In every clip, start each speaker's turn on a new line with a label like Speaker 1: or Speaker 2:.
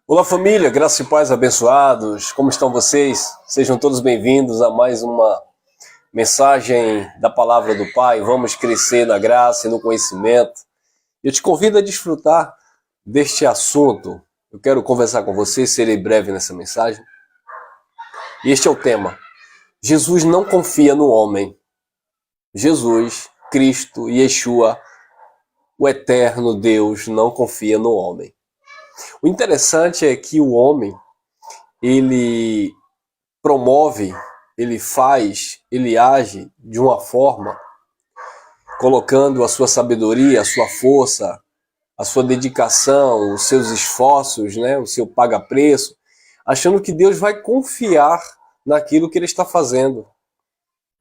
Speaker 1: Olá família, graça e paz abençoados, como estão vocês? Sejam todos bem-vindos a mais uma mensagem da Palavra do Pai. Vamos crescer na graça e no conhecimento. Eu te convido a desfrutar deste assunto. Eu quero conversar com você, serei breve nessa mensagem. E este é o tema. Jesus não confia no homem. Jesus, Cristo, Yeshua, o eterno Deus, não confia no homem. O interessante é que o homem, ele promove, ele faz, ele age de uma forma, colocando a sua sabedoria, a sua força, a sua dedicação, os seus esforços, né, o seu paga-preço, achando que Deus vai confiar naquilo que ele está fazendo,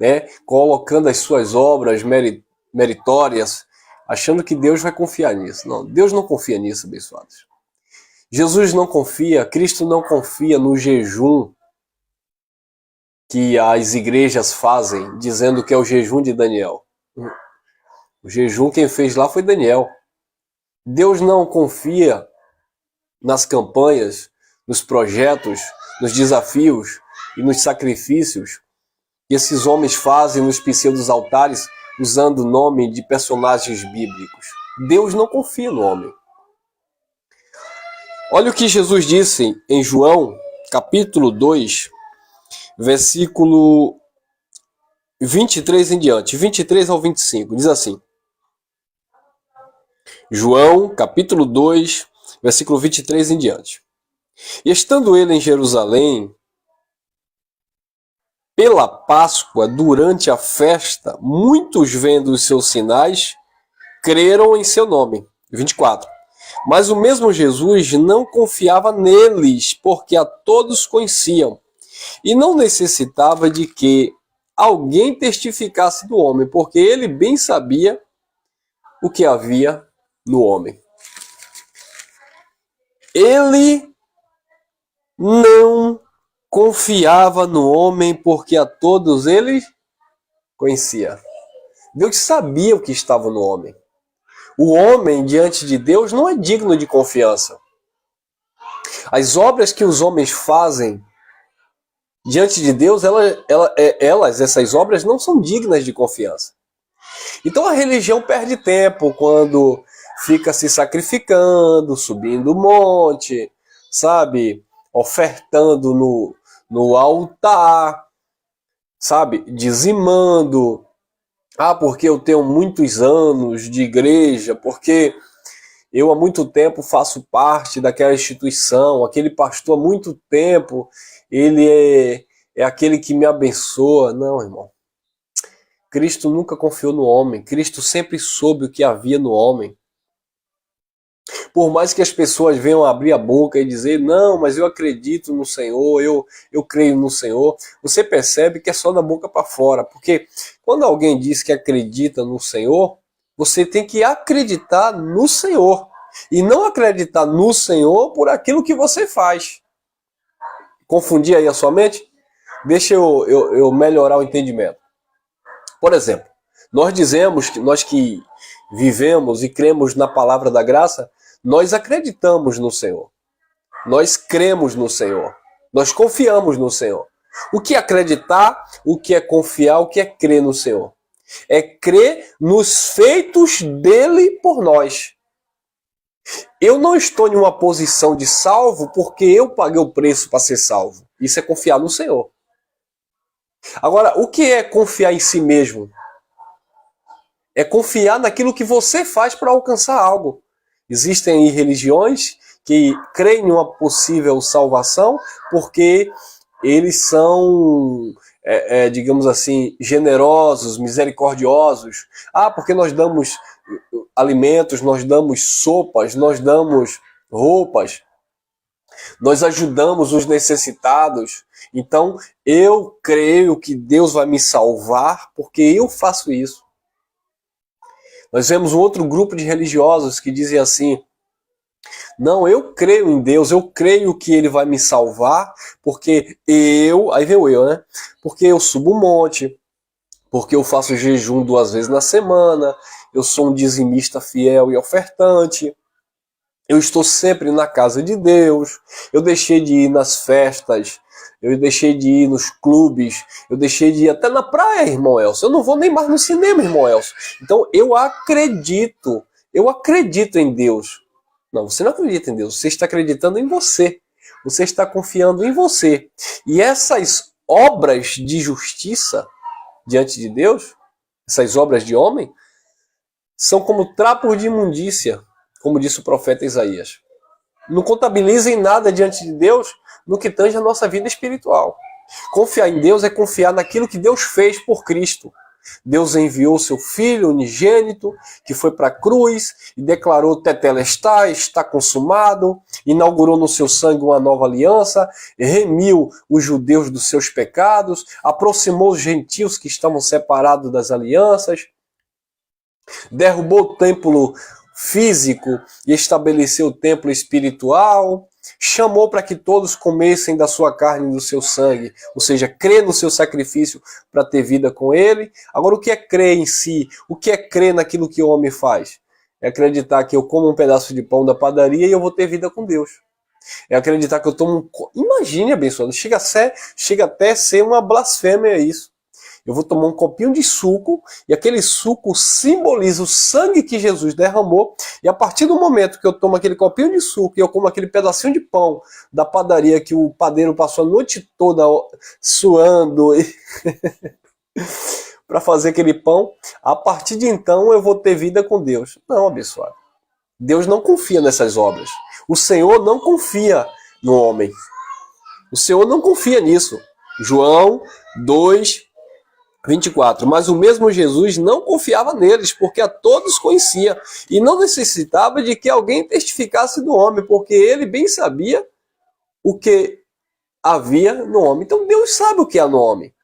Speaker 1: né, colocando as suas obras meritórias, achando que Deus vai confiar nisso. Não, Deus não confia nisso, abençoados. Jesus não confia, Cristo não confia no jejum que as igrejas fazem, dizendo que é o jejum de Daniel. O jejum quem fez lá foi Daniel. Deus não confia nas campanhas, nos projetos, nos desafios e nos sacrifícios que esses homens fazem nos pseudos altares usando o nome de personagens bíblicos. Deus não confia no homem. Olha o que Jesus disse em João, capítulo 2, versículo 23 em diante, 23 ao 25, diz assim. João, capítulo 2, versículo 23 em diante. E estando ele em Jerusalém, pela Páscoa, durante a festa, muitos vendo os seus sinais, creram em seu nome. 24. Mas o mesmo Jesus não confiava neles, porque a todos conheciam, e não necessitava de que alguém testificasse do homem, porque ele bem sabia o que havia no homem. Ele não confiava no homem, porque a todos ele conhecia. Deus sabia o que estava no homem. O homem, diante de Deus, não é digno de confiança. As obras que os homens fazem diante de Deus, essas obras não são dignas de confiança. Então a religião perde tempo quando fica se sacrificando, subindo o monte, sabe? Ofertando no altar, sabe? Dizimando. Porque eu tenho muitos anos de igreja, porque eu há muito tempo faço parte daquela instituição, aquele pastor há muito tempo, ele é aquele que me abençoa. Não, irmão. Cristo nunca confiou no homem. Cristo sempre soube o que havia no homem. Por mais que as pessoas venham abrir a boca e dizer, não, mas eu acredito no Senhor, eu creio no Senhor, você percebe que é só da boca para fora. Porque quando alguém diz que acredita no Senhor, você tem que acreditar no Senhor. E não acreditar no Senhor por aquilo que você faz. Confundir aí a sua mente? Deixa eu melhorar o entendimento. Por exemplo, nós dizemos que nós que vivemos e cremos na palavra da graça, nós acreditamos no Senhor. Nós cremos no Senhor. Nós confiamos no Senhor. O que é acreditar, o que é confiar, o que é crer no Senhor? É crer nos feitos dele por nós. Eu não estou em uma posição de salvo porque eu paguei o preço para ser salvo. Isso é confiar no Senhor. Agora, o que é confiar em si mesmo? É confiar naquilo que você faz para alcançar algo. Existem religiões que creem em uma possível salvação porque eles são, digamos assim, generosos, misericordiosos. Porque nós damos alimentos, nós damos sopas, nós damos roupas, nós ajudamos os necessitados. Então, eu creio que Deus vai me salvar porque eu faço isso. Nós vemos um outro grupo de religiosos que dizem assim, não, eu creio em Deus, eu creio que Ele vai me salvar, porque aí vem o eu, né? Porque eu subo o monte, porque eu faço jejum 2 vezes na semana, eu sou um dizimista fiel e ofertante, Eu estou sempre na casa de Deus, eu deixei de ir nas festas, eu deixei de ir nos clubes, eu deixei de ir até na praia, irmão Elcio. Eu não vou nem mais no cinema, irmão Elcio. Então eu acredito em Deus. Não, você não acredita em Deus, você está acreditando em você. Você está confiando em você. E essas obras de justiça diante de Deus, essas obras de homem, são como trapos de imundícia, como disse o profeta Isaías. Não contabilizem nada diante de Deus no que tange a nossa vida espiritual. Confiar em Deus é confiar naquilo que Deus fez por Cristo. Deus enviou seu Filho unigênito, que foi para a cruz e declarou tetelestai, está consumado, inaugurou no seu sangue uma nova aliança, remiu os judeus dos seus pecados, aproximou os gentios que estavam separados das alianças, derrubou o templo físico e estabeleceu o templo espiritual, chamou para que todos comessem da sua carne e do seu sangue, ou seja, crer no seu sacrifício para ter vida com ele. Agora, o que é crer em si? O que é crer naquilo que o homem faz? É acreditar que eu como um pedaço de pão da padaria e eu vou ter vida com Deus. É acreditar que eu tomo Imagine, abençoado, chega até a ser uma blasfêmia isso. Eu vou tomar um copinho de suco e aquele suco simboliza o sangue que Jesus derramou. E a partir do momento que eu tomo aquele copinho de suco e eu como aquele pedacinho de pão da padaria que o padeiro passou a noite toda suando para fazer aquele pão, a partir de então eu vou ter vida com Deus. Não, abençoado. Deus não confia nessas obras. O Senhor não confia no homem. O Senhor não confia nisso. João 2:24. Mas o mesmo Jesus não confiava neles, porque a todos conhecia, e não necessitava de que alguém testificasse do homem, porque ele bem sabia o que havia no homem. Então Deus sabe o que há no homem.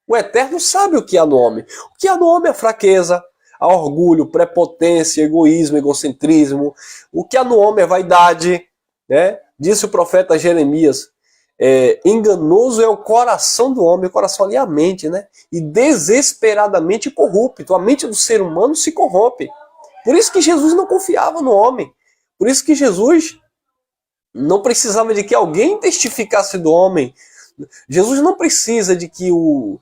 Speaker 1: O Eterno sabe o que há no homem. O que há no homem é fraqueza, há orgulho, prepotência, egoísmo, egocentrismo. O que há no homem é vaidade, né? Disse o profeta Jeremias, enganoso é o coração do homem, o coração ali é a mente, né? E desesperadamente corrupto. A mente do ser humano se corrompe. Por isso que Jesus não confiava no homem. Por isso que Jesus não precisava de que alguém testificasse do homem. Jesus não precisa de que o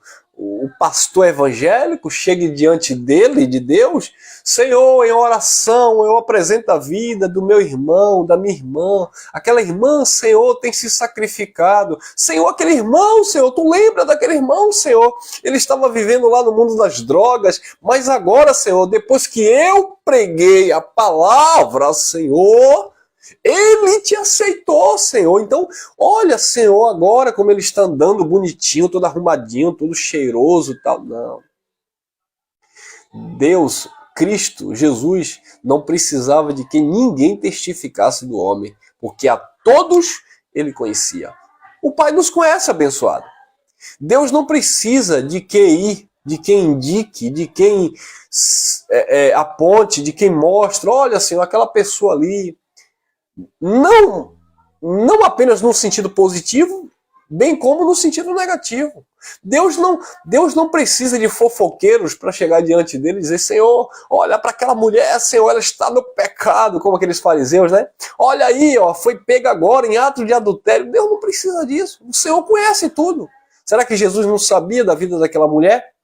Speaker 1: pastor evangélico chegue diante dele, de Deus: Senhor, em oração eu apresento a vida do meu irmão, da minha irmã. Aquela irmã, Senhor, tem se sacrificado. Senhor, aquele irmão, Senhor, tu lembra daquele irmão, Senhor? Ele estava vivendo lá no mundo das drogas, mas agora, Senhor, depois que eu preguei a palavra, Senhor, ele te aceitou, Senhor. Então, olha, Senhor, agora como ele está andando bonitinho, todo arrumadinho, todo cheiroso e tal. Não. Deus, Cristo, Jesus, não precisava de que ninguém testificasse do homem, porque a todos ele conhecia. O Pai nos conhece, abençoado. Deus não precisa de quem indique, de quem aponte, de quem mostre. Olha, Senhor, aquela pessoa ali. Não apenas no sentido positivo, bem como no sentido negativo. Deus não precisa de fofoqueiros para chegar diante dele e dizer: Senhor, olha para aquela mulher, Senhor, ela está no pecado, como aqueles fariseus, né? Olha aí, ó, foi pega agora em ato de adultério. Deus não precisa disso. O Senhor conhece tudo. Será que Jesus não sabia da vida daquela mulher?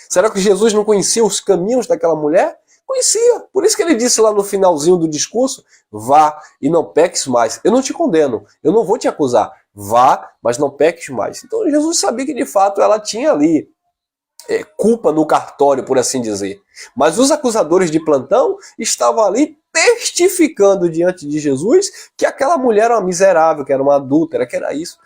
Speaker 1: Será que Jesus não conhecia os caminhos daquela mulher? Conhecia. Por isso que ele disse lá no finalzinho do discurso: vá e não peques mais. Eu não te condeno, eu não vou te acusar. Vá, mas não peques mais. Então Jesus sabia que de fato ela tinha ali culpa no cartório, por assim dizer. Mas os acusadores de plantão estavam ali testificando diante de Jesus que aquela mulher era uma miserável, que era uma adúltera, que era isso.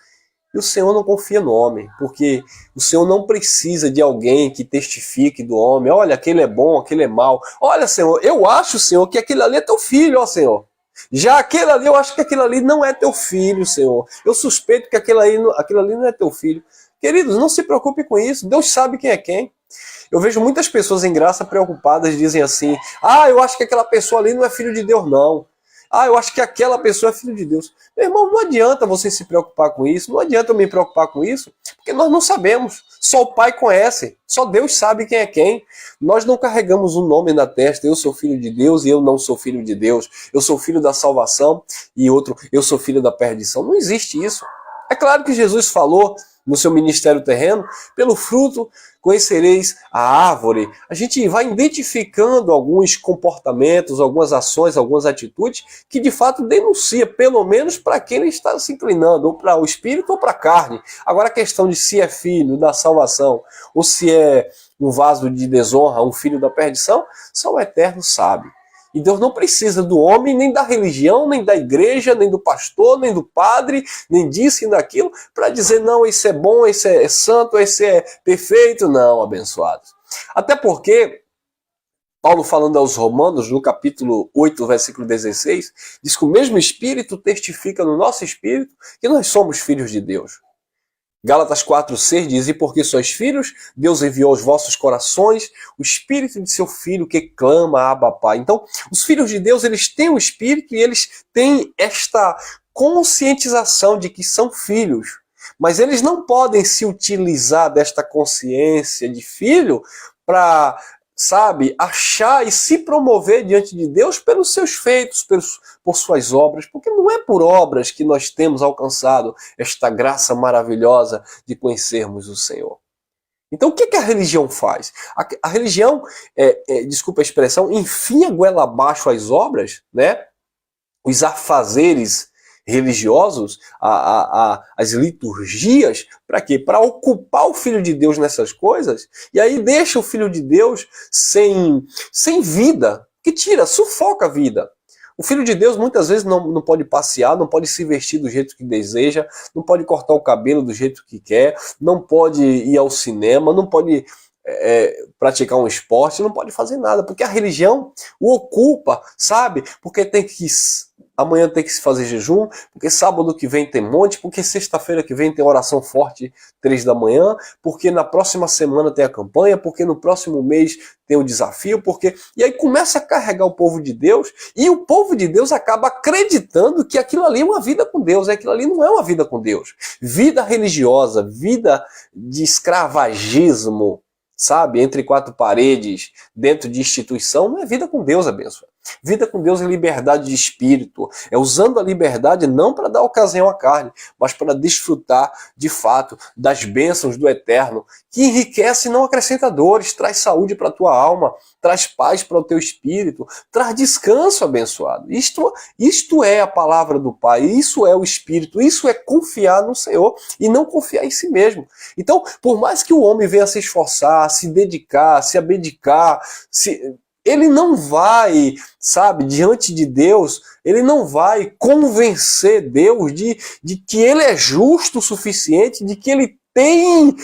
Speaker 1: E o Senhor não confia no homem, porque o Senhor não precisa de alguém que testifique do homem: olha, aquele é bom, aquele é mau. Olha, Senhor, eu acho, Senhor, que aquele ali é teu filho, ó Senhor. Já aquele ali, eu acho que aquele ali não é teu filho, Senhor. Eu suspeito que aquele ali não é teu filho. Queridos, não se preocupe com isso. Deus sabe quem é quem. Eu vejo muitas pessoas em graça preocupadas, dizem assim: eu acho que aquela pessoa ali não é filho de Deus, não. Ah, eu acho que aquela pessoa é filho de Deus. Meu irmão, não adianta você se preocupar com isso, não adianta eu me preocupar com isso, porque nós não sabemos. Só o Pai conhece, só Deus sabe quem é quem. Nós não carregamos um nome na testa, eu sou filho de Deus e eu não sou filho de Deus. Eu sou filho da salvação e outro, eu sou filho da perdição. Não existe isso. É claro que Jesus falou no seu ministério terreno, pelo fruto conhecereis a árvore. A gente vai identificando alguns comportamentos, algumas ações, algumas atitudes que de fato denuncia, pelo menos para quem ele está se inclinando, ou para o espírito ou para a carne. Agora a questão de se é filho da salvação ou se é um vaso de desonra, um filho da perdição, só o Eterno sabe. E Deus não precisa do homem, nem da religião, nem da igreja, nem do pastor, nem do padre, nem disso e daquilo, para dizer, não, esse é bom, esse é santo, esse é perfeito. Não, abençoados. Até porque, Paulo falando aos Romanos, no capítulo 8, versículo 16, diz que o mesmo Espírito testifica no nosso espírito que nós somos filhos de Deus. Gálatas 4,6 diz, e porque sois filhos, Deus enviou aos vossos corações o Espírito de seu Filho que clama, Abba, Pai. Então, os filhos de Deus, eles têm o Espírito e eles têm esta conscientização de que são filhos. Mas eles não podem se utilizar desta consciência de filho para, sabe, achar e se promover diante de Deus pelos seus feitos, por suas obras, porque não é por obras que nós temos alcançado esta graça maravilhosa de conhecermos o Senhor. Então o que a religião faz? A religião, desculpa a expressão, enfia a goela abaixo as obras, né? Os afazeres religiosos, as liturgias, para quê? Para ocupar o Filho de Deus nessas coisas, e aí deixa o Filho de Deus sem vida, que sufoca a vida. O Filho de Deus muitas vezes não pode passear, não pode se vestir do jeito que deseja, não pode cortar o cabelo do jeito que quer, não pode ir ao cinema, não pode praticar um esporte, não pode fazer nada, porque a religião o ocupa, sabe? Porque amanhã tem que se fazer jejum, porque sábado que vem tem monte, porque sexta-feira que vem tem oração forte 3 da manhã, porque na próxima semana tem a campanha, porque no próximo mês tem o desafio, e aí começa a carregar o povo de Deus, e o povo de Deus acaba acreditando que aquilo ali é uma vida com Deus, e aquilo ali não é uma vida com Deus. Vida religiosa, vida de escravagismo, sabe, entre 4 paredes, dentro de instituição, não é vida com Deus, abençoado. Vida com Deus é liberdade de espírito, é usando a liberdade não para dar ocasião à carne, mas para desfrutar de fato das bênçãos do Eterno, que enriquece e não acrescenta dores, traz saúde para a tua alma, traz paz para o teu espírito, traz descanso, abençoado. Isto é a palavra do Pai, isso é o Espírito, isso é confiar no Senhor e não confiar em si mesmo. Então, por mais que o homem venha se esforçar, se dedicar, se abdicar, ele não vai, sabe, diante de Deus, ele não vai convencer Deus de que ele é justo o suficiente, de que ele tem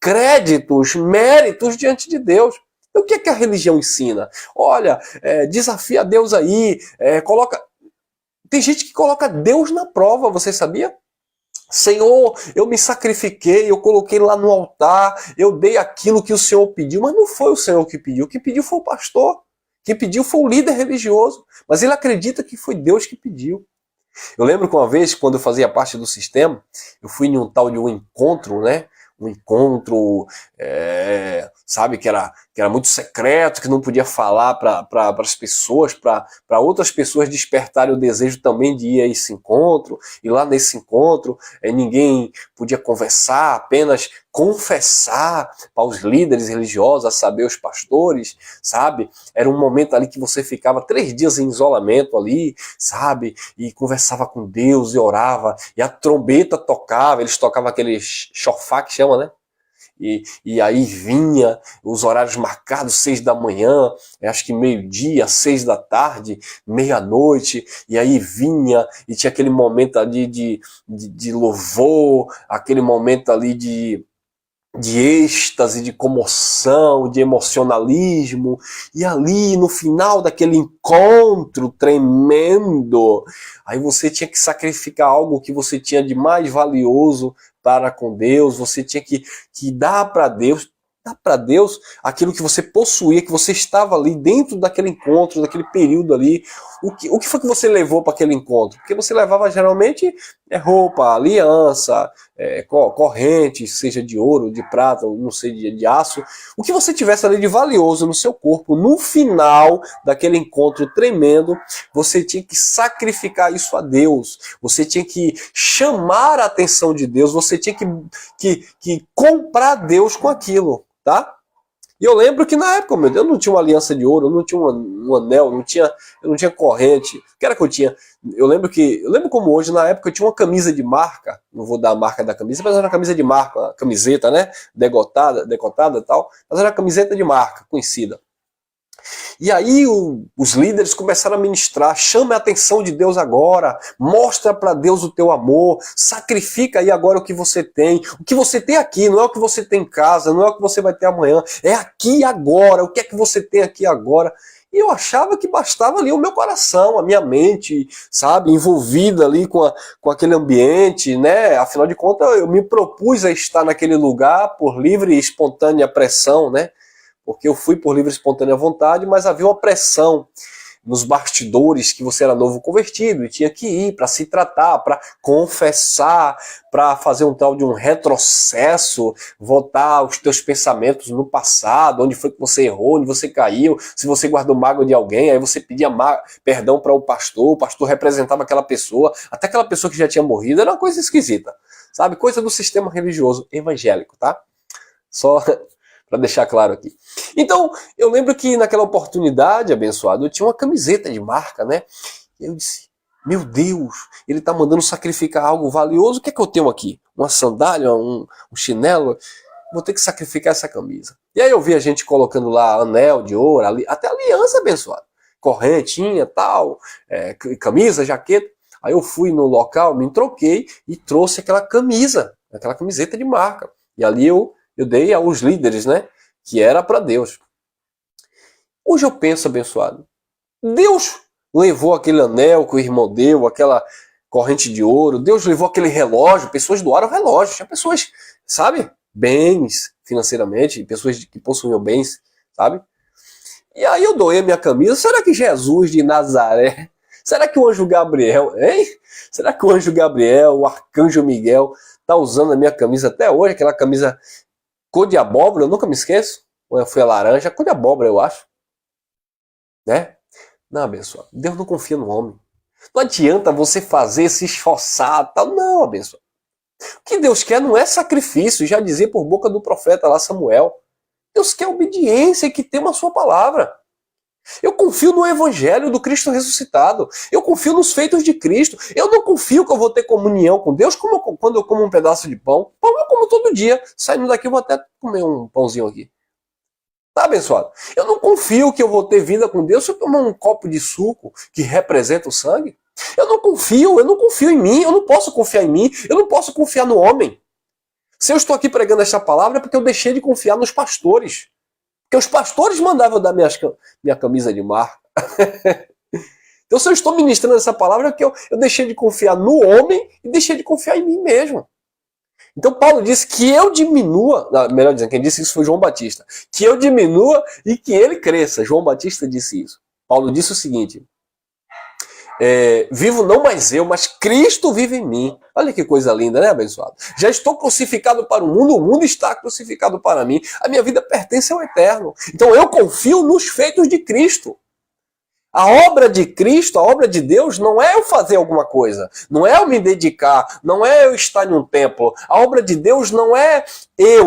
Speaker 1: créditos, méritos diante de Deus. Então, o que é que a religião ensina? Olha, desafia Deus aí, Tem gente que coloca Deus na prova, você sabia? Senhor, eu me sacrifiquei, eu coloquei lá no altar, eu dei aquilo que o Senhor pediu, mas não foi o Senhor que pediu. O que pediu foi o pastor, quem pediu foi o líder religioso, mas ele acredita que foi Deus que pediu. Eu lembro que uma vez, quando eu fazia parte do sistema, eu fui em um tal de um encontro, né? Um encontro, sabe, que era muito secreto, que não podia falar para as pessoas, para outras pessoas despertarem o desejo também de ir a esse encontro. E lá nesse encontro, ninguém podia conversar, apenas confessar para os líderes religiosos, a saber, os pastores, sabe? Era um momento ali que você ficava 3 dias em isolamento ali, sabe? E conversava com Deus e orava, e a trombeta tocava, eles tocavam aquele chofá que chama, né? E aí vinha os horários marcados, 6 da manhã, acho que meio-dia, 6 da tarde, meia-noite, e aí vinha, e tinha aquele momento ali de louvor, aquele momento ali de êxtase, de comoção, de emocionalismo, e ali no final daquele encontro tremendo, aí você tinha que sacrificar algo que você tinha de mais valioso para com Deus, você tinha que dar para Deus, Dá para Deus aquilo que você possuía, que você estava ali dentro daquele encontro, daquele período ali. O que foi que você levou para aquele encontro? Porque você levava geralmente roupa, aliança, corrente, seja de ouro, de prata, ou não sei, de aço. O que você tivesse ali de valioso no seu corpo, no final daquele encontro tremendo, você tinha que sacrificar isso a Deus. Você tinha que chamar a atenção de Deus, você tinha que comprar Deus com aquilo. Tá? E eu lembro que na época, meu Deus, eu não tinha uma aliança de ouro, eu não tinha um anel, eu não tinha corrente. O que era que eu tinha? Eu lembro como hoje, na época, eu tinha uma camisa de marca, não vou dar a marca da camisa, mas era uma camisa de marca, uma camiseta, né? Decotada e tal, mas era uma camiseta de marca, conhecida. E aí os líderes começaram a ministrar, chama a atenção de Deus agora, mostra para Deus o teu amor, sacrifica aí agora o que você tem aqui, não é o que você tem em casa, não é o que você vai ter amanhã, é aqui agora, o que é que você tem aqui agora. E eu achava que bastava ali o meu coração, a minha mente, sabe, envolvida ali com aquele ambiente, né? Afinal de contas, eu me propus a estar naquele lugar por livre e espontânea pressão, né? Porque eu fui por livre e espontânea vontade, mas havia uma pressão nos bastidores que você era novo convertido e tinha que ir para se tratar, para confessar, para fazer um tal de um retrocesso, voltar os teus pensamentos no passado, onde foi que você errou, onde você caiu, se você guardou mágoa de alguém, aí você pedia perdão para o pastor representava aquela pessoa, até aquela pessoa que já tinha morrido, era uma coisa esquisita, sabe? Coisa do sistema religioso evangélico, tá? Só para deixar claro aqui. Então, eu lembro que naquela oportunidade, abençoado, eu tinha uma camiseta de marca, né? E eu disse, meu Deus, ele está mandando sacrificar algo valioso, o que é que eu tenho aqui? Uma sandália, um chinelo? Vou ter que sacrificar essa camisa. E aí eu vi a gente colocando lá anel de ouro, até aliança, abençoado. Correntinha, tal, camisa, jaqueta. Aí eu fui no local, me troquei e trouxe aquela camiseta de marca. E ali eu dei aos líderes, né? Que era para Deus. Hoje eu penso, abençoado, Deus levou aquele anel que o irmão deu, aquela corrente de ouro, Deus levou aquele relógio, pessoas doaram relógio, tinha pessoas, sabe, bens financeiramente, pessoas que possuíam bens, sabe? E aí eu doei a minha camisa, será que Jesus de Nazaré, será que o anjo Gabriel, hein? Será que o anjo Gabriel, o arcanjo Miguel, tá usando a minha camisa até hoje, aquela camisa cor de abóbora, eu nunca me esqueço, ou foi a laranja, cor de abóbora eu acho, né? Não, abençoado, Deus não confia no homem. Não adianta você fazer, se esforçar, tal. Não, abençoado. O que Deus quer não é sacrifício, já dizia por boca do profeta lá Samuel. Deus quer obediência e que tema a sua palavra. Eu confio no evangelho do Cristo ressuscitado. Eu confio nos feitos de Cristo. Eu não confio que eu vou ter comunhão com Deus quando eu como um pedaço de pão. Pão eu como todo dia. Saindo daqui eu vou até comer um pãozinho aqui. Tá, abençoado? Eu não confio que eu vou ter vida com Deus se eu tomar um copo de suco que representa o sangue. Eu não confio em mim, eu não posso confiar em mim, eu não posso confiar no homem. Se eu estou aqui pregando esta palavra é porque eu deixei de confiar nos pastores. Porque os pastores mandavam eu dar minha camisa de marca. Então se eu estou ministrando essa palavra é porque eu deixei de confiar no homem e deixei de confiar em mim mesmo. Então Paulo disse que eu diminua, melhor dizendo, quem disse isso foi João Batista, que eu diminua e que ele cresça. João Batista disse isso. Paulo disse o seguinte, vivo não mais eu, mas Cristo vive em mim. Olha que coisa linda, né, abençoado? Já estou crucificado para o mundo está crucificado para mim. A minha vida pertence ao eterno. Então eu confio nos feitos de Cristo. A obra de Cristo, a obra de Deus, não é eu fazer alguma coisa, não é eu me dedicar, não é eu estar em um templo. A obra de Deus não é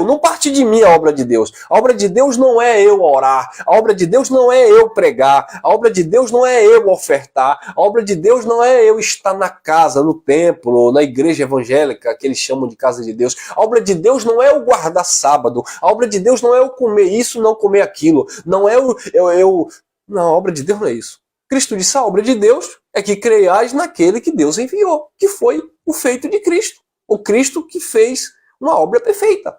Speaker 1: não parte de mim a obra de Deus. A obra de Deus não é eu orar, a obra de Deus não é eu pregar, a obra de Deus não é eu ofertar, a obra de Deus não é eu estar na casa, no templo, na igreja evangélica, que eles chamam de casa de Deus. A obra de Deus não é eu guardar sábado, a obra de Deus não é eu comer isso, não comer aquilo, não é não, a obra de Deus não é isso. Cristo disse, a obra de Deus é que creiais naquele que Deus enviou, que foi o feito de Cristo. O Cristo que fez uma obra perfeita.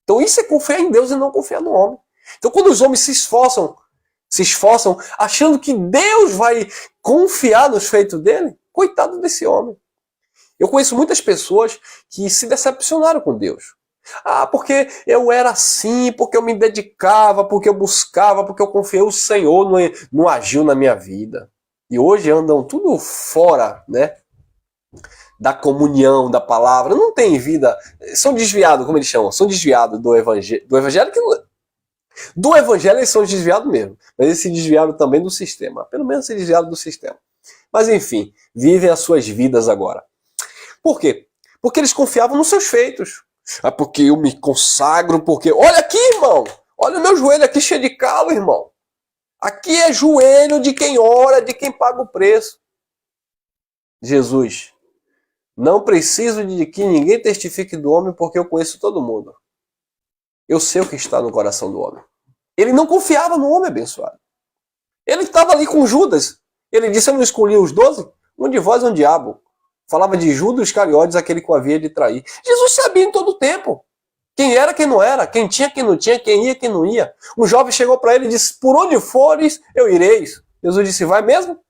Speaker 1: Então isso é confiar em Deus e não confiar no homem. Então quando os homens se esforçam achando que Deus vai confiar nos feitos dele, coitado desse homem. Eu conheço muitas pessoas que se decepcionaram com Deus. Ah, porque eu era assim, porque eu me dedicava, porque eu buscava, porque eu confiei, o Senhor não agiu na minha vida. E hoje andam tudo fora, né, da comunhão, da palavra, não tem vida, são desviados, como eles chamam, são desviados do evangelho, do evangelho eles são desviados mesmo, mas eles se desviaram também do sistema, pelo menos se desviaram do sistema. Mas enfim, vivem as suas vidas agora. Por quê? Porque eles confiavam nos seus feitos. É porque eu me consagro, porque... Olha aqui, irmão! Olha o meu joelho aqui cheio de calo, irmão. Aqui é joelho de quem ora, de quem paga o preço. Jesus, não preciso de que ninguém testifique do homem, porque eu conheço todo mundo. Eu sei o que está no coração do homem. Ele não confiava no homem abençoado. Ele estava ali com Judas. Ele disse, eu não escolhi os 12? Um de vós é um diabo. Falava de Judas Iscariotes, aquele que o havia de trair. Jesus sabia em todo o tempo quem era, quem não era, quem tinha, quem não tinha, quem ia, quem não ia. Um jovem chegou para ele e disse, por onde fores, eu ireis. Jesus disse, vai mesmo?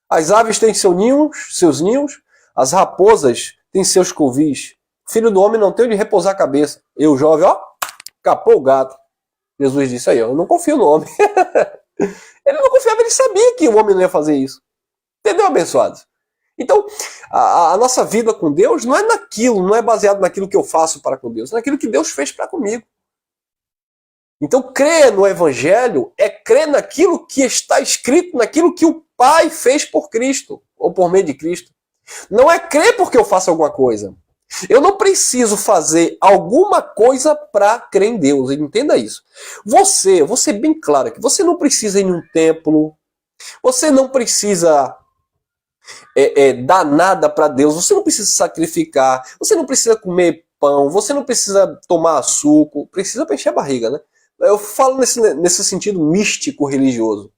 Speaker 1: As aves têm seus ninhos, as raposas têm seus covis. Filho do homem não tem onde repousar a cabeça. E o jovem, ó, capou o gato. Jesus disse, aí, ó, eu não confio no homem. Ele não confiava, ele sabia que o homem não ia fazer isso. Entendeu, abençoados? Então, a nossa vida com Deus não é naquilo, não é baseado naquilo que eu faço para com Deus, é naquilo que Deus fez para comigo. Então, crer no Evangelho é crer naquilo que está escrito, naquilo que o Pai fez por Cristo, ou por meio de Cristo. Não é crer porque eu faço alguma coisa. Eu não preciso fazer alguma coisa para crer em Deus, entenda isso. Vou ser bem claro aqui, você não precisa ir em um templo, você não precisa dar nada para Deus, você não precisa sacrificar, você não precisa comer pão, você não precisa tomar suco, precisa para encher a barriga, né? Eu falo nesse sentido místico religioso.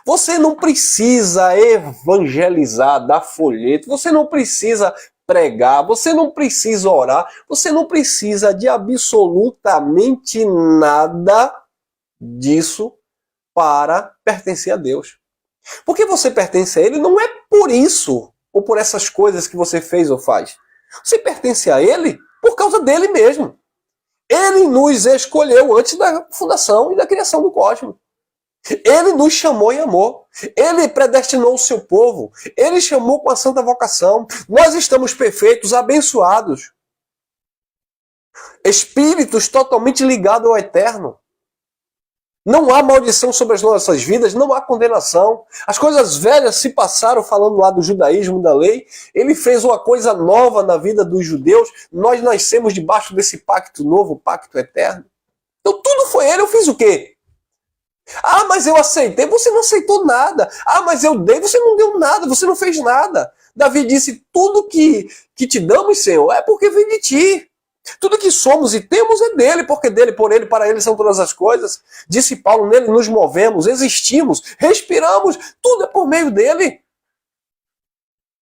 Speaker 1: Você não precisa evangelizar, dar folheto, você não precisa pregar, você não precisa orar, você não precisa de absolutamente nada disso para pertencer a Deus. Porque você pertence a Ele não é por isso, ou por essas coisas que você fez ou faz. Você pertence a Ele por causa dele mesmo. Ele nos escolheu antes da fundação e da criação do cosmos. Ele nos chamou em amor. Ele predestinou o seu povo. Ele chamou com a santa vocação. Nós estamos perfeitos, abençoados. Espíritos totalmente ligados ao eterno. Não há maldição sobre as nossas vidas, não há condenação. As coisas velhas se passaram, falando lá do judaísmo, da lei. Ele fez uma coisa nova na vida dos judeus. Nós nascemos debaixo desse pacto novo, pacto eterno. Então tudo foi ele, eu fiz o quê? Ah, mas eu aceitei, você não aceitou nada. Ah, mas eu dei, você não deu nada, você não fez nada. Davi disse, tudo que te damos, Senhor, é porque vem de ti. Tudo que somos e temos é dele, porque dele, por ele, para ele são todas as coisas. Disse Paulo, nele nos movemos, existimos, respiramos, tudo é por meio dele.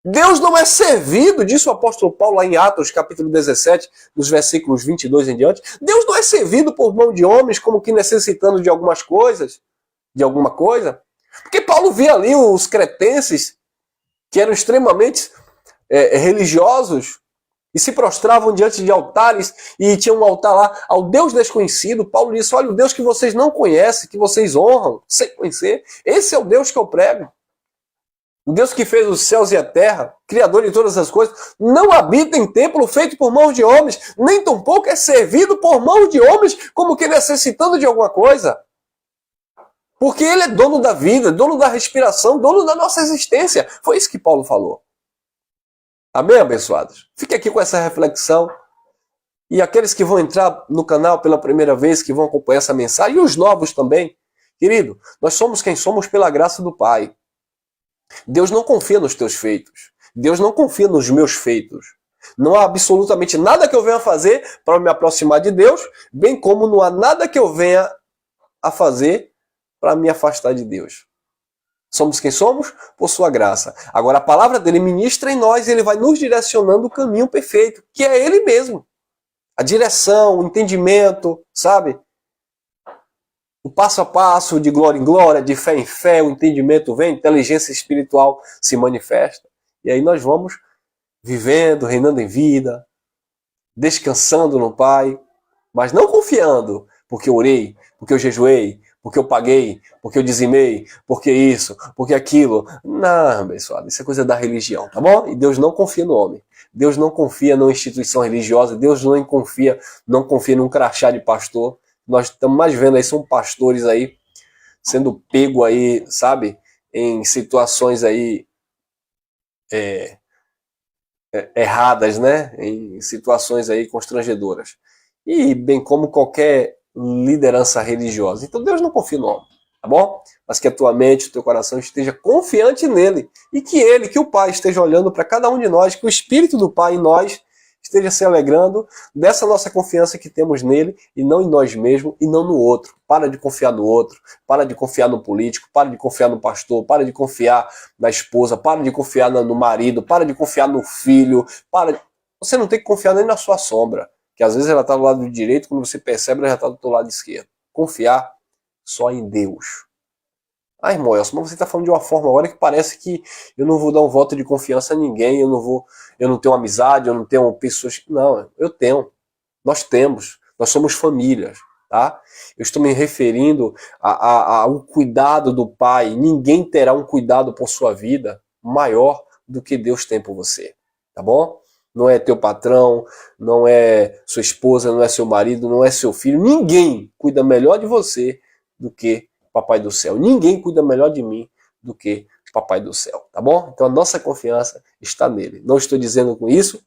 Speaker 1: Deus não é servido, disse o apóstolo Paulo lá em Atos, capítulo 17, nos versículos 22 em diante. Deus não é servido por mão de homens como que necessitando de algumas coisas, de alguma coisa. Porque Paulo via ali os cretenses, que eram extremamente religiosos, e se prostravam diante de altares, e tinha um altar lá ao Deus desconhecido. Paulo disse, olha, o Deus que vocês não conhecem, que vocês honram, sem conhecer, esse é o Deus que eu prego. O Deus que fez os céus e a terra, criador de todas as coisas, não habita em templo feito por mãos de homens, nem tampouco é servido por mãos de homens, como que necessitando de alguma coisa. Porque ele é dono da vida, dono da respiração, dono da nossa existência. Foi isso que Paulo falou. Amém, abençoados? Fique aqui com essa reflexão. E aqueles que vão entrar no canal pela primeira vez, que vão acompanhar essa mensagem, e os novos também. Querido, nós somos quem somos pela graça do Pai. Deus não confia nos teus feitos. Deus não confia nos meus feitos. Não há absolutamente nada que eu venha a fazer para me aproximar de Deus, bem como não há nada que eu venha a fazer para me afastar de Deus. Somos quem somos por sua graça. Agora a palavra dele ministra em nós e ele vai nos direcionando o caminho perfeito, que é ele mesmo. A direção, o entendimento, sabe? O passo a passo, de glória em glória, de fé em fé, o entendimento vem, a inteligência espiritual se manifesta. E aí nós vamos vivendo, reinando em vida, descansando no Pai. mas não confiando, porque eu orei, porque eu jejuei, porque eu paguei, porque eu dizimei, porque isso, porque aquilo. Não, abençoado, isso é coisa da religião, tá bom? E Deus não confia no homem. Deus não confia numa instituição religiosa, Deus não confia num crachá de pastor. Nós estamos mais vendo aí, são pastores aí, sendo pego aí, sabe, em situações aí erradas, né? Em situações aí constrangedoras. E bem como qualquer liderança religiosa. Então Deus não confia no homem, tá bom? Mas que a tua mente, o teu coração esteja confiante nele. E que o Pai esteja olhando para cada um de nós, que o Espírito do Pai em nós esteja se alegrando dessa nossa confiança que temos nele e não em nós mesmos e não no outro. Para de confiar no outro, para de confiar no político, para de confiar no pastor, para de confiar na esposa, para de confiar no marido, para de confiar no filho, Você não tem que confiar nem na sua sombra, que às vezes ela está do lado direito, quando você percebe ela já está do teu lado esquerdo. Confiar só em Deus. Ah, irmão Elson, mas você está falando de uma forma agora que parece que eu não vou dar um voto de confiança a ninguém, eu não tenho amizade, eu não tenho pessoas. Não, eu tenho. Nós temos. Nós somos famílias, tá? Eu estou me referindo ao cuidado do Pai. Ninguém terá um cuidado por sua vida maior do que Deus tem por você, tá bom? Não é teu patrão, não é sua esposa, não é seu marido, não é seu filho. Ninguém cuida melhor de você do que Papai do Céu. Ninguém cuida melhor de mim do que Papai do Céu, tá bom? Então a nossa confiança está nele. Não estou dizendo com isso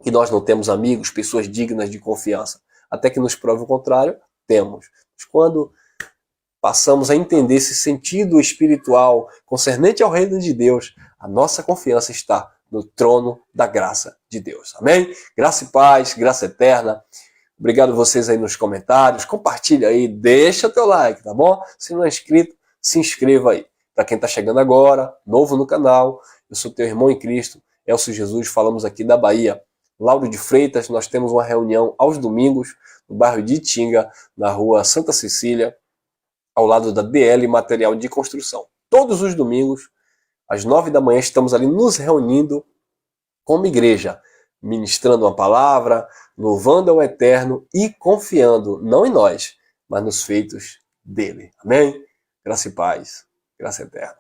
Speaker 1: que nós não temos amigos, pessoas dignas de confiança. Até que nos prove o contrário, temos. Mas quando passamos a entender esse sentido espiritual concernente ao reino de Deus, a nossa confiança está no trono da graça de Deus. Amém? Graça e paz, graça eterna. Obrigado vocês aí nos comentários. Compartilha aí, deixa teu like, tá bom? Se não é inscrito, se inscreva aí. Para quem está chegando agora, novo no canal, eu sou teu irmão em Cristo, Elcio Jesus, falamos aqui da Bahia. Lauro de Freitas, nós temos uma reunião aos domingos no bairro de Itinga, na rua Santa Cecília, ao lado da DL Material de Construção. Todos os domingos, às 9 da manhã, estamos ali nos reunindo como igreja, ministrando uma palavra, louvando ao Eterno e confiando, não em nós, mas nos feitos dele. Amém? Graça e paz, graça eterna.